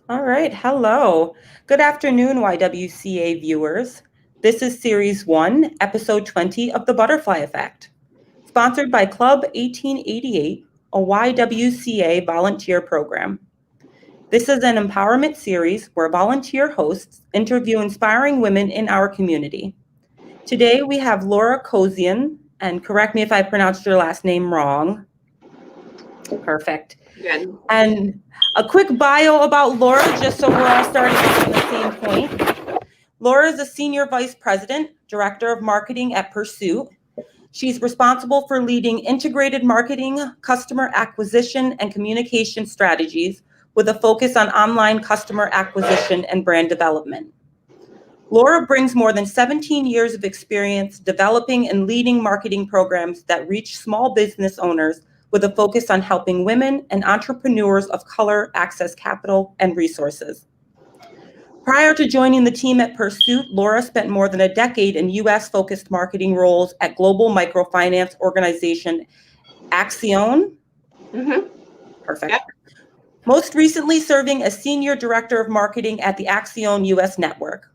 All right, hello. Good afternoon, YWCA viewers. This is Series 1, Episode 20 of The Butterfly Effect, sponsored by Club 1888, a YWCA volunteer program. This is an empowerment series where volunteer hosts interview inspiring women in our community. Today we have Laura Kozien, and correct me if I pronounced your last name wrong. Perfect. Good. And a quick bio about Laura, just so we're all starting off on the same point. Laura is a Senior Vice President, Director of Marketing at Pursuit. She's responsible for leading integrated marketing, customer acquisition, and communication strategies with a focus on online customer acquisition and brand development. Laura brings more than 17 years of experience developing and leading marketing programs that reach small business owners with a focus on helping women and entrepreneurs of color access capital and resources. Prior to joining the team at Pursuit, Laura spent more than a decade in US-focused marketing roles at global microfinance organization Accion. Perfect. Yep. Most recently serving as Senior Director of Marketing at the Accion US Network.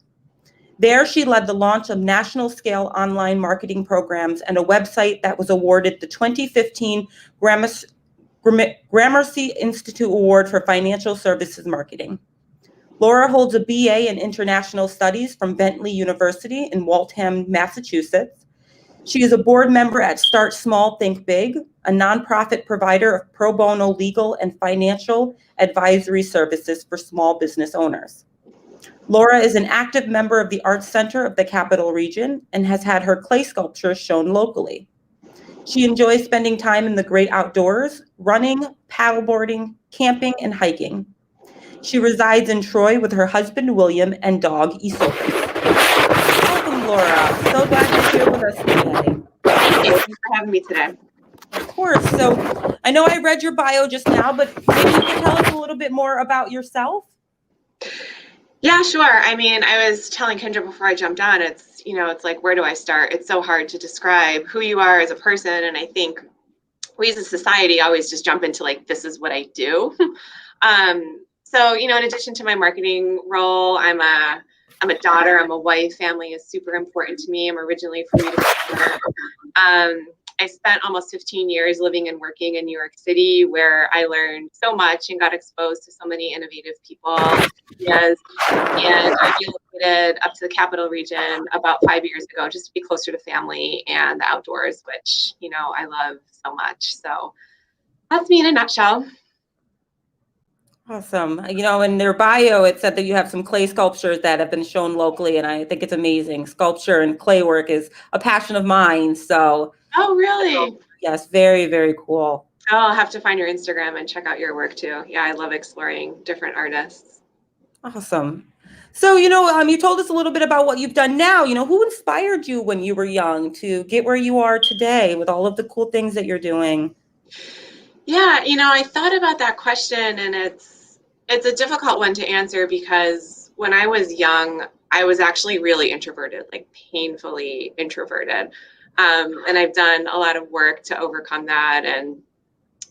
There, she led the launch of national-scale online marketing programs and a website that was awarded the 2015 Gramercy Institute Award for Financial Services Marketing. Laura holds a BA in International Studies from Bentley University in Waltham, Massachusetts. She is a board member at Start Small, Think Big, a nonprofit provider of pro bono legal and financial advisory services for small business owners. Laura is an active member of the Arts Center of the Capital Region and has had her clay sculptures shown locally. She enjoys spending time in the great outdoors, running, paddleboarding, camping, and hiking. She resides in Troy with her husband, William, and dog, Isolde. Welcome, Laura. So glad you're here with us today. Thank you for having me today. Of course. So I know I read your bio just now, but maybe you can tell us a little bit more about yourself. Yeah, sure. I mean, I was telling Kendra before I jumped on, it's like, where do I start? It's so hard to describe who you are as a person. And I think we as a society always just jump into like, this is what I do. So, in addition to my marketing role, I'm a daughter, I'm a wife, family is super important to me. I'm originally from New York. I spent almost 15 years living and working in New York City, where I learned so much and got exposed to so many innovative people. Yes. And I relocated up to the Capital Region about 5 years ago, just to be closer to family and the outdoors, which, I love so much. So that's me in a nutshell. Awesome. In their bio, it said that you have some clay sculptures that have been shown locally, and I think it's amazing. Sculpture and clay work is a passion of mine. So. Oh, really? Yes, very, very cool. Oh, I'll have to find your Instagram and check out your work too. Yeah, I love exploring different artists. Awesome. So, you told us a little bit about what you've done now. Who inspired you when you were young to get where you are today with all of the cool things that you're doing? Yeah, I thought about that question, and it's a difficult one to answer because when I was young, I was actually really introverted, like painfully introverted. And I've done a lot of work to overcome that. And,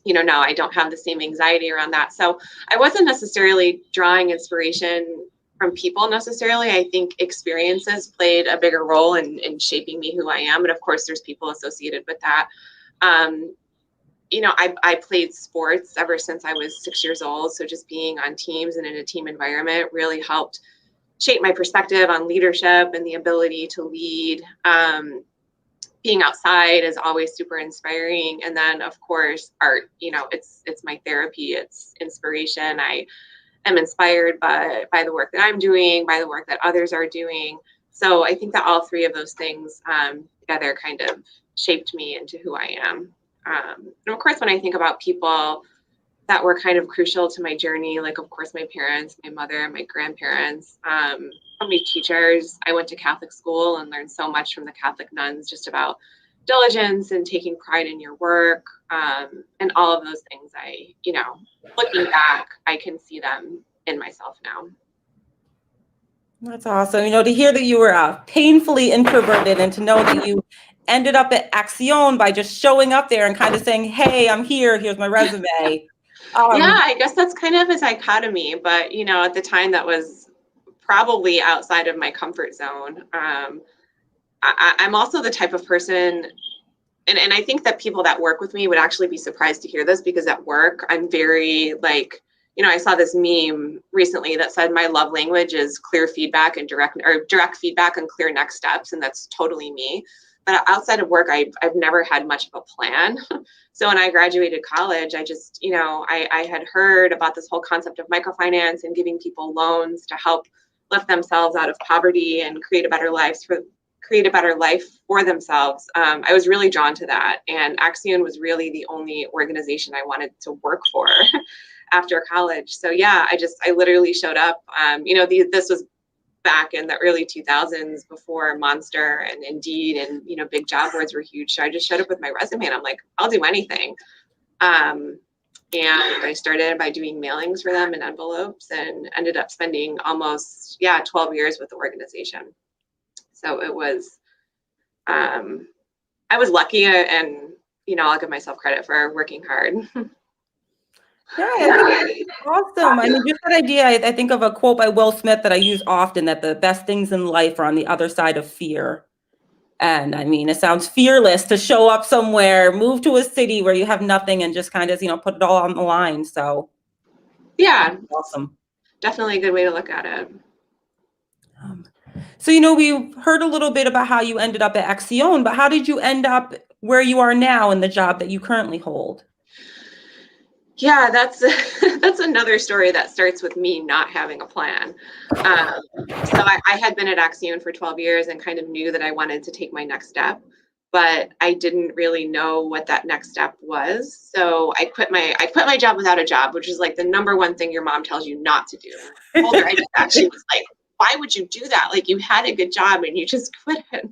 now I don't have the same anxiety around that. So I wasn't necessarily drawing inspiration from people necessarily. I think experiences played a bigger role in shaping me who I am. And of course, there's people associated with that. I played sports ever since I was 6 years old. So just being on teams and in a team environment really helped shape my perspective on leadership and the ability to lead. Being outside is always super inspiring. And then of course, art, it's my therapy, it's inspiration. I am inspired by the work that I'm doing, by the work that others are doing. So I think that all three of those things together kind of shaped me into who I am. And of course, when I think about people that were kind of crucial to my journey, like of course, my parents, my mother, my grandparents, so many teachers. I went to Catholic school and learned so much from the Catholic nuns just about diligence and taking pride in your work, and all of those things. Looking back, I can see them in myself now. That's awesome. To hear that you were painfully introverted and to know that you ended up at Accion by just showing up there and kind of saying, hey, I'm here, here's my resume. Yeah, I guess that's kind of a dichotomy, but at the time that was probably outside of my comfort zone. I'm also the type of person, and I think that people that work with me would actually be surprised to hear this, because at work, I'm very like, I saw this meme recently that said my love language is clear feedback and direct feedback and clear next steps. And that's totally me. But outside of work, I've never had much of a plan. So when I graduated college, I just, I had heard about this whole concept of microfinance and giving people loans to help lift themselves out of poverty and create a better life for themselves. I was really drawn to that. And Axion was really the only organization I wanted to work for after college. So yeah, I literally showed up. This was back in the early 2000s, before Monster and Indeed and big job boards were huge. So I just showed up with my resume and I'm like, I'll do anything. And I started by doing mailings for them in envelopes, and ended up spending almost 12 years with the organization. So it was, I was lucky, and I'll give myself credit for working hard. Yeah, I think that's awesome. I mean, just that idea, I think of a quote by Will Smith that I use often, that the best things in life are on the other side of fear. And I mean, it sounds fearless to show up somewhere, move to a city where you have nothing, and just kind of, put it all on the line. So yeah, awesome. Definitely a good way to look at it. So, we heard a little bit about how you ended up at Axion, but how did you end up where you are now in the job that you currently hold? Yeah, that's another story that starts with me not having a plan. So I had been at Axion for 12 years and kind of knew that I wanted to take my next step, but I didn't really know what that next step was. So I quit my job without a job, which is like the number one thing your mom tells you not to do. I told her, I did that. She was like, why would you do that? Like, you had a good job and you just quit it.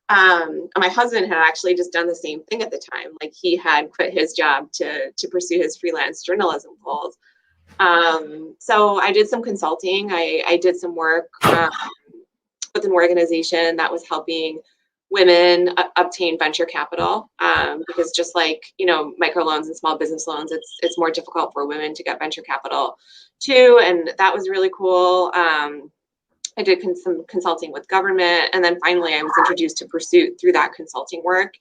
My husband had actually just done the same thing at the time. Like, he had quit his job to pursue his freelance journalism goals. So I did some consulting. I did some work with an organization that was helping women obtain venture capital, because just like microloans and small business loans, it's more difficult for women to get venture capital too, and that was really cool. I did some consulting with government, and then finally I was introduced to Pursuit through that consulting work.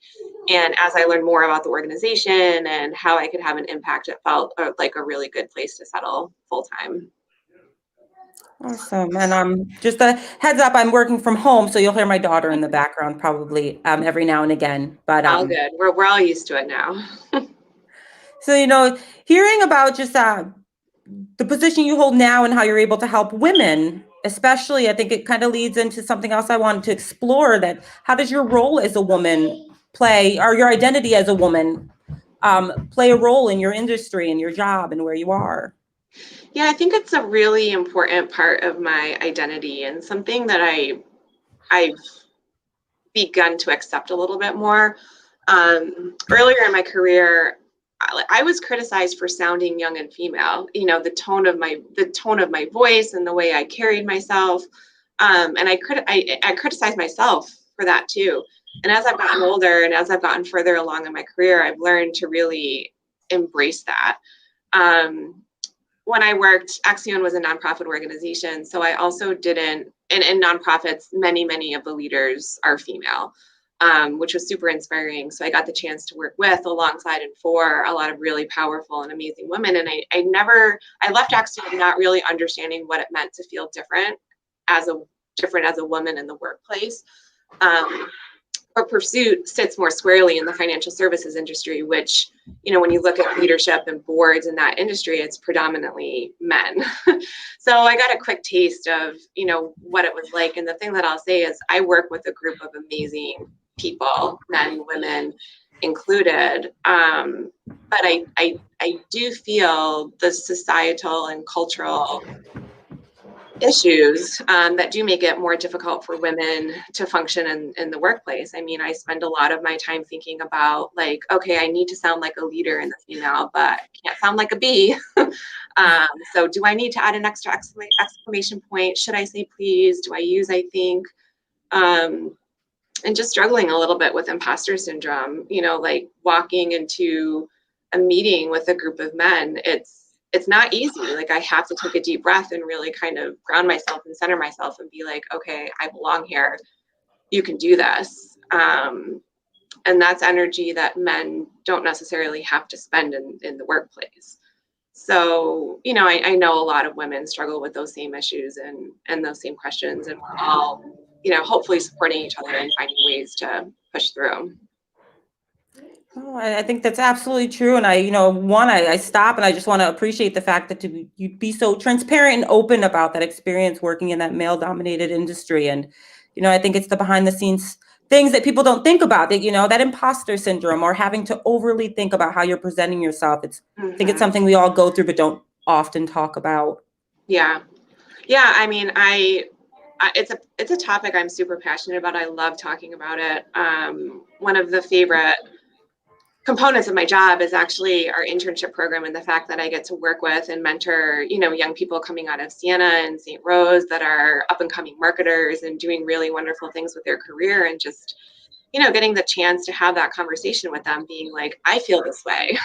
And as I learned more about the organization and how I could have an impact, it felt like a really good place to settle full time. Awesome. And just a heads up, I'm working from home, so you'll hear my daughter in the background probably every now and again. But all good. We're all used to it now. So hearing about just the position you hold now and how you're able to help women, especially, I think it kind of leads into something else I wanted to explore, that how does your role as a woman play, or your identity as a woman play a role in your industry and your job and where you are? Yeah, I think it's a really important part of my identity, and something that I've begun to accept a little bit more. Earlier in my career, I was criticized for sounding young and female. The tone of my voice and the way I carried myself, and I criticized myself for that too. And as I've gotten older and as I've gotten further along in my career, I've learned to really embrace that. When I worked, Axion was a nonprofit organization, so I also didn't. And in nonprofits, many of the leaders are female. Which was super inspiring. So I got the chance to work with, alongside, and for a lot of really powerful and amazing women. And I left Axion not really understanding what it meant to feel different as a woman in the workplace. But Pursuit sits more squarely in the financial services industry, which, when you look at leadership and boards in that industry, it's predominantly men. So I got a quick taste of, what it was like. And the thing that I'll say is I work with a group of amazing people, men, women included. But I do feel the societal and cultural issues that do make it more difficult for women to function in the workplace. I mean, I spend a lot of my time thinking about, like, okay, I need to sound like a leader in the female, but can't sound like a bee. So do I need to add an extra exclamation point? Should I say please? Do I use I think? And just struggling a little bit with imposter syndrome, like walking into a meeting with a group of men, it's not easy. Like I have to take a deep breath and really kind of ground myself and center myself and be like, okay, I belong here. You can do this. And that's energy that men don't necessarily have to spend in the workplace. So, you know, I know a lot of women struggle with those same issues and those same questions, and we're all, you know, hopefully supporting each other and finding ways to push through. Oh, I think that's absolutely true. And I stop and I just want to appreciate the fact that you'd be so transparent and open about that experience working in that male dominated industry. And, I think it's the behind the scenes things that people don't think about, that, that imposter syndrome or having to overly think about how you're presenting yourself. I think it's something we all go through, but don't often talk about. Yeah. I mean, it's a topic I'm super passionate about. I love talking about it. One of the favorite components of my job is actually our internship program, and the fact that I get to work with and mentor, young people coming out of Siena and St. Rose that are up and coming marketers and doing really wonderful things with their career, and just, getting the chance to have that conversation with them, being like, I feel this way.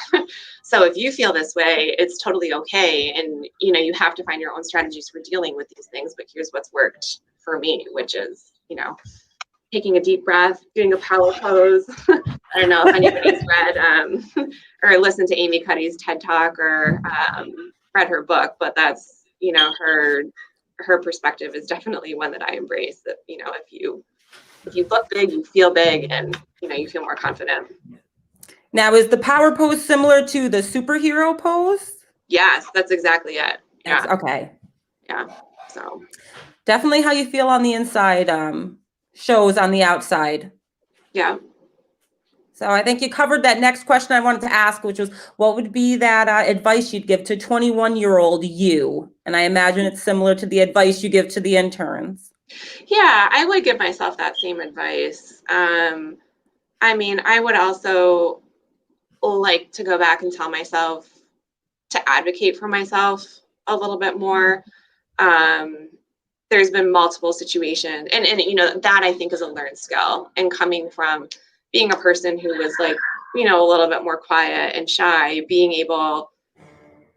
So if you feel this way, it's totally okay. And, you have to find your own strategies for dealing with these things, but here's what's worked for me, which is, taking a deep breath, doing a power pose. I don't know if anybody's read or listened to Amy Cuddy's TED Talk or read her book, but that's, her perspective is definitely one that I embrace, that, if you look big, you feel big, and, you feel more confident. Now, is the power pose similar to the superhero pose? Yes, that's exactly it. Yeah. Okay. Yeah. So definitely how you feel on the inside shows on the outside. Yeah. So I think you covered that next question I wanted to ask, which was, what would be that advice you'd give to 21-year-old you? And I imagine it's similar to the advice you give to the interns. Yeah, I would give myself that same advice. I mean, I would also like to go back and tell myself to advocate for myself a little bit more. There's been multiple situations, and that I think is a learned skill, and coming from being a person who was like, a little bit more quiet and shy, being able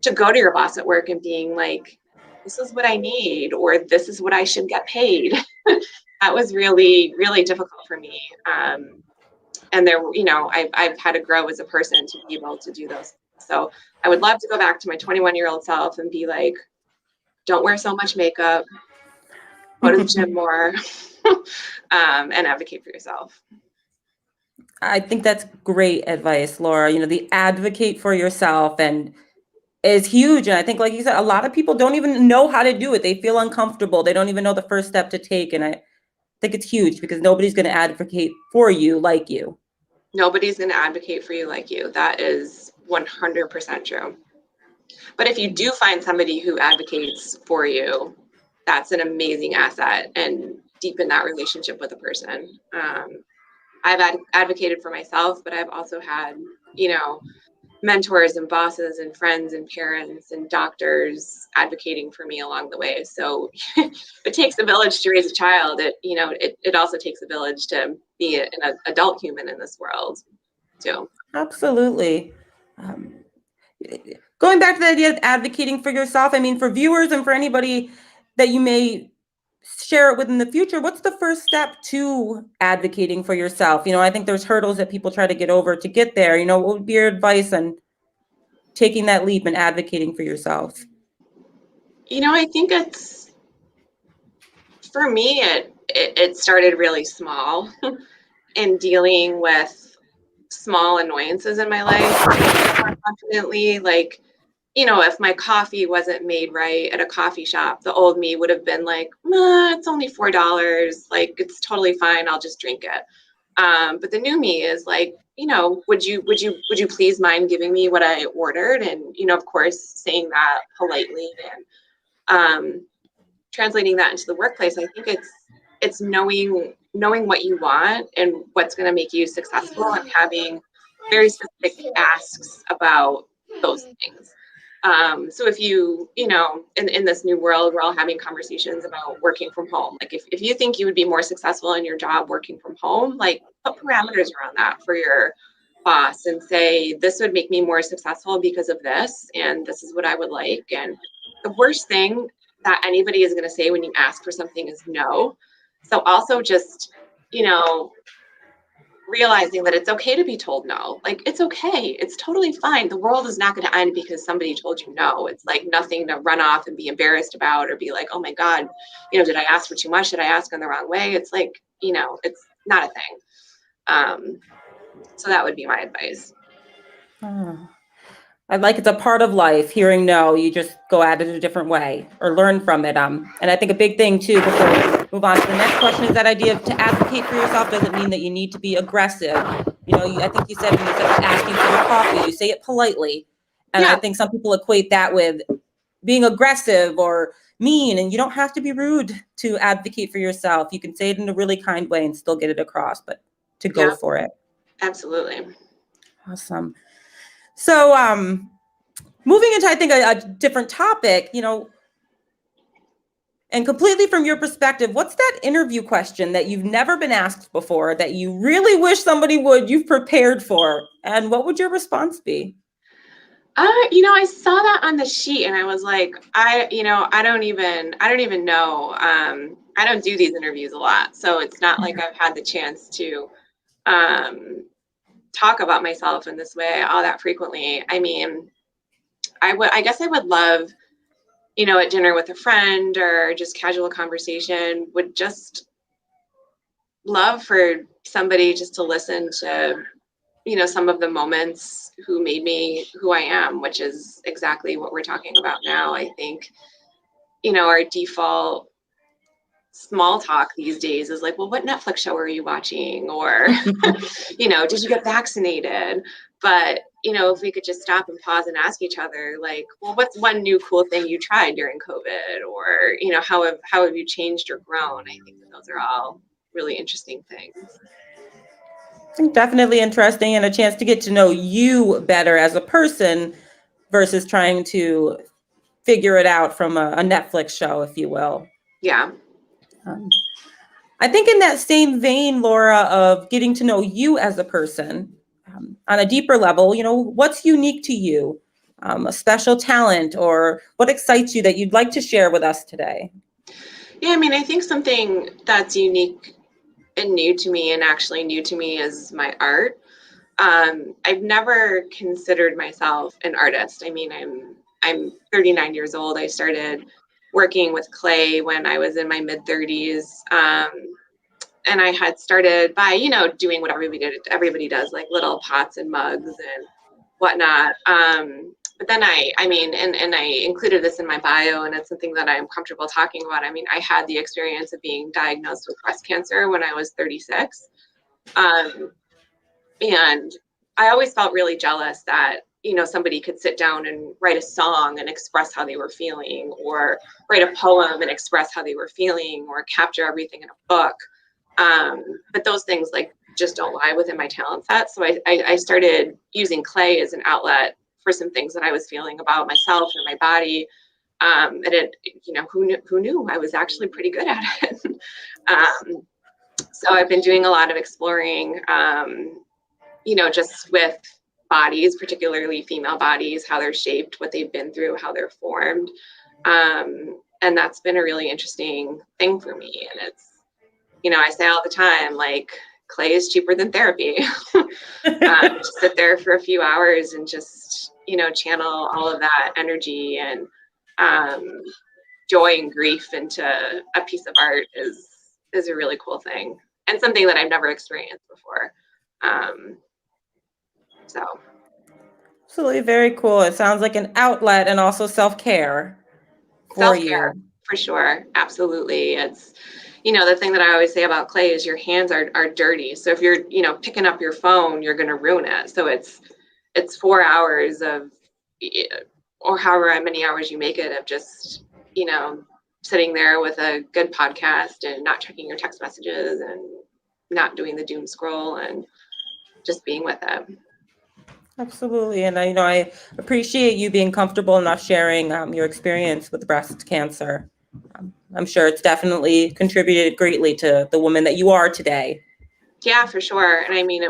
to go to your boss at work and being like, this is what I need, or this is what I should get paid. That was really, really difficult for me. And there, I've had to grow as a person to be able to do those. So I would love to go back to my 21-year-old self and be like, don't wear so much makeup, go to the gym more, and advocate for yourself. I think that's great advice, Laura. The advocate for yourself and is huge. And I think, like you said, a lot of people don't even know how to do it. They feel uncomfortable. They don't even know the first step to take. And I think it's huge because nobody's going to advocate for you like you. Nobody's going to advocate for you like you. That is 100% true. But if you do find somebody who advocates for you, that's an amazing asset and deepen that relationship with a person. I've advocated for myself, but I've also had, mentors and bosses and friends and parents and doctors advocating for me along the way. So it takes a village to raise a child. It also takes a village to be an adult human in this world too. Absolutely. Going back to the idea of advocating for yourself, I mean, for viewers and for anybody that you may share it with in the future, what's the first step to advocating for yourself? I think there's hurdles that people try to get over to get there. What would be your advice on taking that leap and advocating for yourself? I think for me, it started really small in dealing with small annoyances in my life. Confidently, like, if my coffee wasn't made right at a coffee shop, the old me would have been like, it's only $4. Like, it's totally fine. I'll just drink it. But the new me is like, would you please mind giving me what I ordered? And, of course, saying that politely and translating that into the workplace. I think it's knowing what you want and what's going to make you successful, and having very specific asks about those things. So if you, in this new world, we're all having conversations about working from home. Like if you think you would be more successful in your job working from home, like put parameters around that for your boss and say, this would make me more successful because of this, and this is what I would like. And the worst thing that anybody is going to say when you ask for something is no. So also just, realizing that it's okay to be told no. Like, it's okay. It's totally fine. The world is not going to end because somebody told you no. It's like nothing to run off and be embarrassed about or be like, oh my God, did I ask for too much? Did I ask in the wrong way? It's like, it's not a thing. So that would be my advice. I like it's a part of life. Hearing no, you just go at it a different way or learn from it. And I think a big thing too, before we move on to the next question, is that idea of to advocate for yourself doesn't mean that you need to be aggressive. I think you said when you said asking for your coffee, you say it politely. And I think some people equate that with being aggressive or mean, and you don't have to be rude to advocate for yourself. You can say it in a really kind way and still get it across, but to go for it. Absolutely. Awesome. So, moving into, I think, a different topic, and completely from your perspective, what's that interview question that you've never been asked before that you really wish somebody would, you've prepared for, and what would your response be? I saw that on the sheet and I was like, I don't even know. I don't do these interviews a lot, so it's not like I've had the chance to talk about myself in this way all that frequently. I mean, I guess I would love, at dinner with a friend or just casual conversation, would just love for somebody just to listen to, some of the moments who made me who I am, which is exactly what we're talking about now. I think, our default small talk these days is like, well, what Netflix show are you watching? Or, did you get vaccinated? But, if we could just stop and pause and ask each other, like, well, what's one new cool thing you tried during COVID? Or, how have you changed or grown? I think that those are all really interesting things. Definitely interesting, and a chance to get to know you better as a person versus trying to figure it out from a Netflix show, if you will. Yeah. I think in that same vein, Laura, of getting to know you as a person on a deeper level, what's unique to you, a special talent, or what excites you that you'd like to share with us today? Yeah, I mean, I think something that's unique and new to me, and actually new to me, is my art. I've never considered myself an artist. I mean, I'm 39 years old. I started working with clay when I was in my mid 30s. And I had started by, doing what everybody does, like little pots and mugs and whatnot. But then I mean, and I included this in my bio, and it's something that I'm comfortable talking about. I mean, I had the experience of being diagnosed with breast cancer when I was 36. And I always felt really jealous that, somebody could sit down and write a song and express how they were feeling, or write a poem and express how they were feeling, or capture everything in a book. But those things just don't lie within my talent set. So I started using clay as an outlet for some things that I was feeling about myself and my body. And it, who knew I was actually pretty good at it. So I've been doing a lot of exploring, just with bodies, particularly female bodies, how they're shaped, what they've been through, how they're formed. And that's been a really interesting thing for me. And it's, I say all the time, like, clay is cheaper than therapy. Just sit there for a few hours and just, channel all of that energy and joy and grief into a piece of art is a really cool thing, and something that I've never experienced before. So. Absolutely, very cool. It sounds like an outlet and also self-care for you. For sure. Absolutely. It's, the thing that I always say about clay is your hands are dirty. So if you're, picking up your phone, you're going to ruin it. So it's 4 hours of, or however many hours you make it, of just, sitting there with a good podcast and not checking your text messages and not doing the doom scroll and just being with it. Absolutely. And I appreciate you being comfortable enough sharing your experience with breast cancer. I'm sure it's definitely contributed greatly to the woman that you are today. Yeah, for sure. And I mean,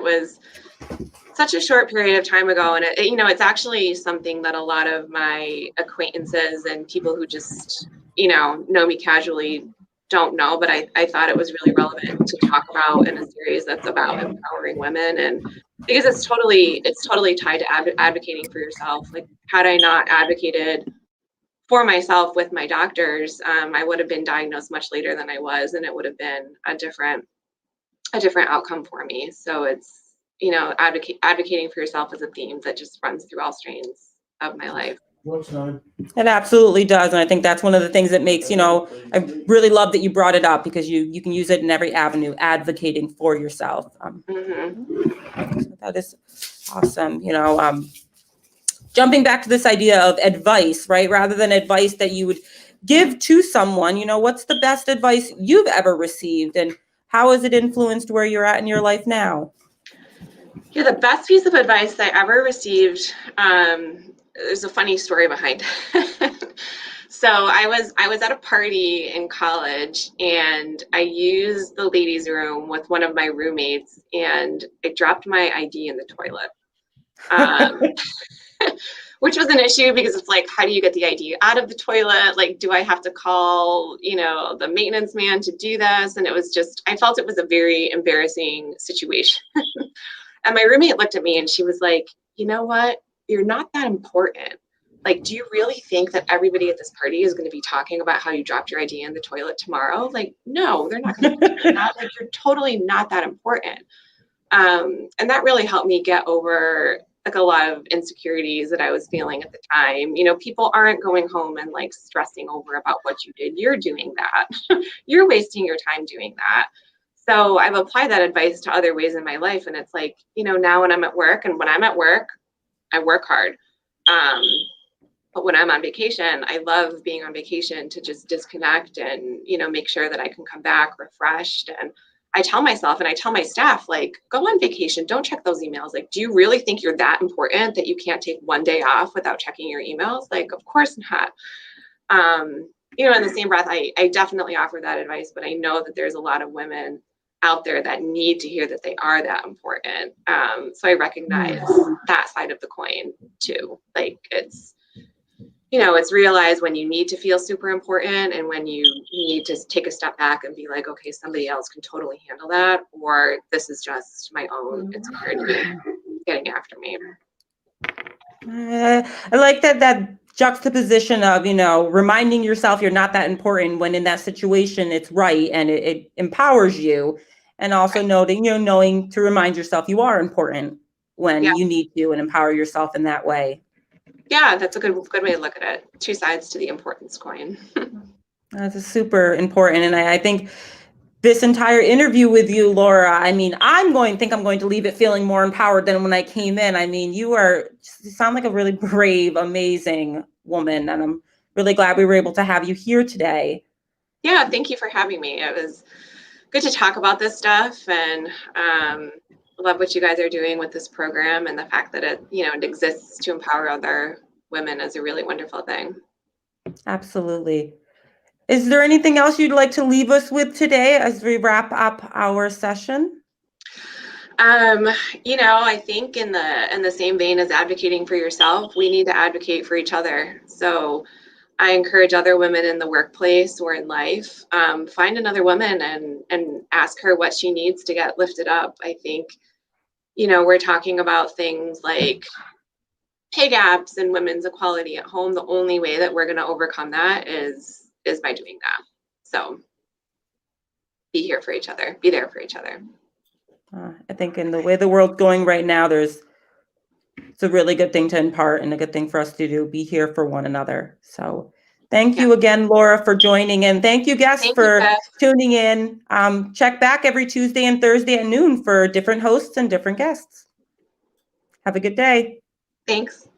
such a short period of time ago. And it's actually something that a lot of my acquaintances and people who just, know me casually don't know, but I thought it was really relevant to talk about in a series that's about empowering women. And because it's totally tied to advocating for yourself. Like, had I not advocated for myself with my doctors, I would have been diagnosed much later than I was, and it would have been a different outcome for me. So it's, advocating for yourself is a theme that just runs through all strains of my life. It absolutely does. And I think that's one of the things that makes, I really love that you brought it up, because you can use it in every avenue, advocating for yourself. So that is awesome. Jumping back to this idea of advice, right? Rather than advice that you would give to someone, what's the best advice you've ever received, and how has it influenced where you're at in your life now? Yeah, the best piece of advice I ever received, there's a funny story behind it. So I was at a party in college, and I used the ladies' room with one of my roommates, and I dropped my ID in the toilet. Which was an issue, because it's like, how do you get the ID out of the toilet? Like, do I have to call, the maintenance man to do this? And I felt it was a very embarrassing situation. And my roommate looked at me and she was like, you know what? You're not that important. Like, do you really think that everybody at this party is going to be talking about how you dropped your ID in the toilet tomorrow? Like, no, they're not going to be that. Like, you're totally not that important. And that really helped me get over like a lot of insecurities that I was feeling at the time. People aren't going home and like stressing over about what you did. You're doing that. You're wasting your time doing that. So I've applied that advice to other ways in my life. And it's like, now when I'm at work, and when I'm at work, I work hard. But when I'm on vacation, I love being on vacation to just disconnect and, make sure that I can come back refreshed. And I tell myself, and I tell my staff, like, go on vacation, don't check those emails. Like, do you really think you're that important that you can't take one day off without checking your emails? Like, of course not. In the same breath, I definitely offer that advice, but I know that there's a lot of women out there that need to hear that they are that important. So I recognize that side of the coin too. Like, it's realized when you need to feel super important, and when you need to take a step back and be like, okay, somebody else can totally handle that, or this is just my own insecurity getting after me. I like that juxtaposition of, reminding yourself you're not that important, when in that situation it's right and it empowers you. And also knowing to remind yourself you are important when you need to, and empower yourself in that way. Yeah, that's a good way to look at it. Two sides to the importance coin. That's super important. And I think this entire interview with you, Laura, I'm going to leave it feeling more empowered than when I came in. You sound like a really brave, amazing woman. And I'm really glad we were able to have you here today. Yeah, thank you for having me. It was good to talk about this stuff, and love what you guys are doing with this program, and the fact that it exists to empower other women is a really wonderful thing. Absolutely. Is there anything else you'd like to leave us with today as we wrap up our session? I think in the same vein as advocating for yourself, we need to advocate for each other. So I encourage other women in the workplace or in life, find another woman and ask her what she needs to get lifted up. I think, we're talking about things like pay gaps and women's equality at home. The only way that we're going to overcome that is by doing that. So be here for each other, be there for each other. I think in the way the world's going right now, it's a really good thing to impart, and a good thing for us to do, be here for one another. So thank you again, Laura, for joining in. Thank you, guests, for tuning in. Check back every Tuesday and Thursday at noon for different hosts and different guests. Have a good day. Thanks.